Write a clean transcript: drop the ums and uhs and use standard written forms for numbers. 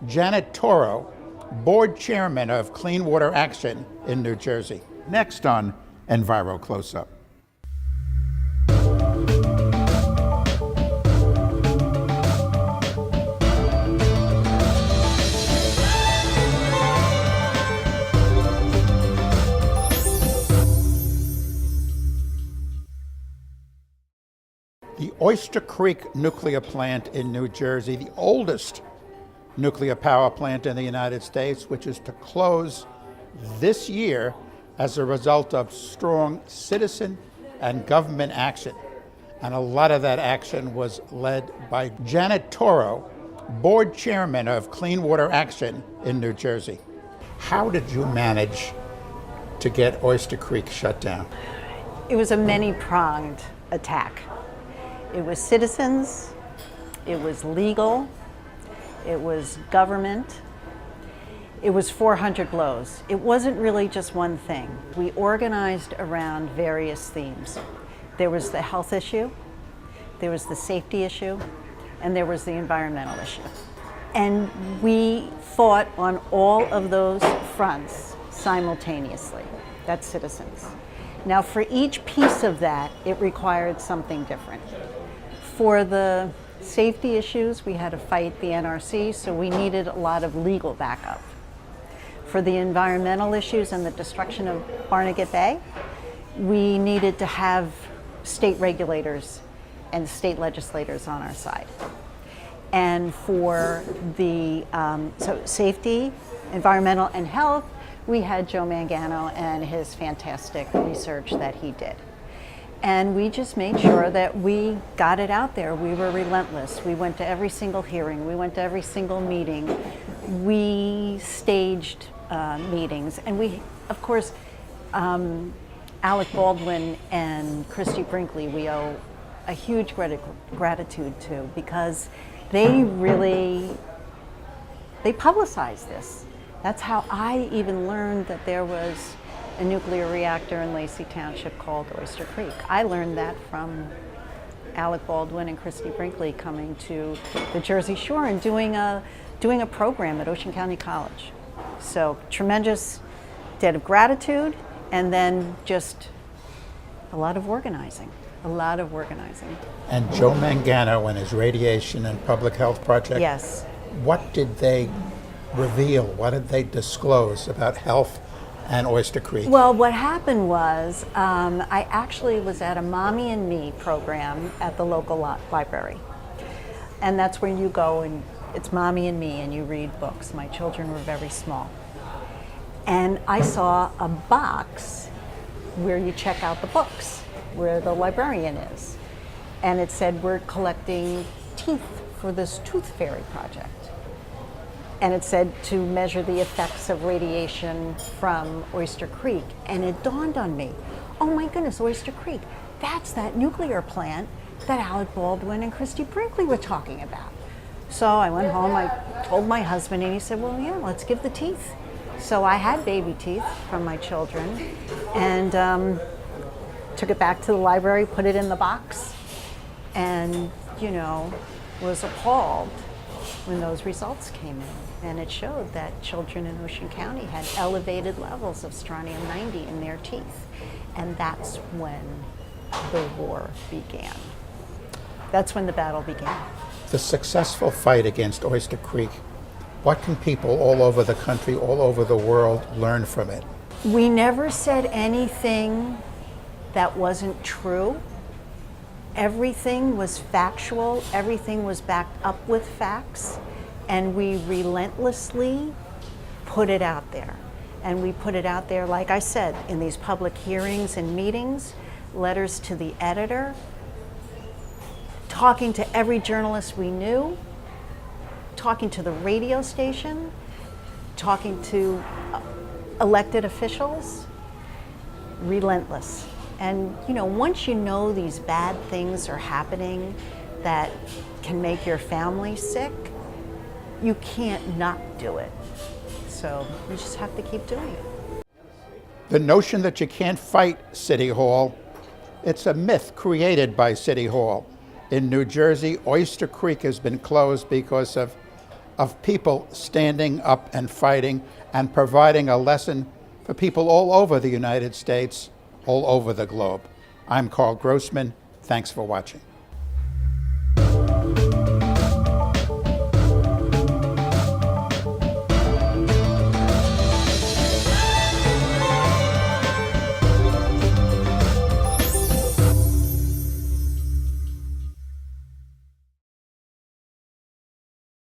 Janet Tauro, board chairman of Clean Water Action in New Jersey. Next on Enviro Close-Up. The Oyster Creek nuclear plant in New Jersey, the oldest nuclear power plant in the United States, which is to close this year as a result of strong citizen and government action. And a lot of that action was led by Janet Tauro, board chairman of Clean Water Action in New Jersey. How did you manage to get Oyster Creek shut down? It was a many-pronged attack. It was citizens, it was legal, it was government, it was 400 blows. It wasn't really just one thing. We organized around various themes. There was the health issue, there was the safety issue, and there was the environmental issue. And we fought on all of those fronts simultaneously. That's citizens. Now, for each piece of that, it required something different. For the safety issues, we had to fight the NRC, so we needed a lot of legal backup. For the environmental issues and the destruction of Barnegat Bay, we needed to have state regulators and state legislators on our side. And for the safety, environmental, and health, we had Joe Mangano and his fantastic research that he did. And we just made sure that we got it out there. We were relentless. We went to every single hearing. We went to every single meeting. We staged meetings. And we, of course, Alec Baldwin and Christy Brinkley, we owe a huge gratitude to, because they publicized this. That's how I even learned that there was a nuclear reactor in Lacey Township called Oyster Creek. I learned that from Alec Baldwin and Christy Brinkley coming to the Jersey Shore and doing a program at Ocean County College. So tremendous debt of gratitude, and then just a lot of organizing. And Joe Mangano and his radiation and public health project. Yes. What did they reveal? What did they disclose about health and Oyster Creek? Well, what happened was I actually was at a Mommy and Me program at the local library. And that's where you go and it's Mommy and Me and you read books. My children were very small. And I saw a box where you check out the books, where the librarian is. And it said, we're collecting teeth for this tooth fairy project. And it said to measure the effects of radiation from Oyster Creek. And it dawned on me, oh my goodness, Oyster Creek, that's that nuclear plant that Alec Baldwin and Christy Brinkley were talking about. So I went home, I told my husband, and he said, well, yeah, let's give the teeth. So I had baby teeth from my children, and took it back to the library, put it in the box, and, was appalled when those results came in. And it showed that children in Ocean County had elevated levels of strontium-90 in their teeth. And that's when the war began. That's when the battle began. The successful fight against Oyster Creek, what can people all over the country, all over the world learn from it? We never said anything that wasn't true. Everything was factual, everything was backed up with facts, and we relentlessly put it out there. And we put it out there, like I said, in these public hearings and meetings, letters to the editor, talking to every journalist we knew, talking to the radio station, talking to elected officials, relentless. And once you know these bad things are happening that can make your family sick, you can't not do it. So you just have to keep doing it. The notion that you can't fight City Hall, it's a myth created by City Hall. In New Jersey, Oyster Creek has been closed because of of people standing up and fighting and providing a lesson for people all over the United States, all over the globe. I'm Karl Grossman. Thanks for watching.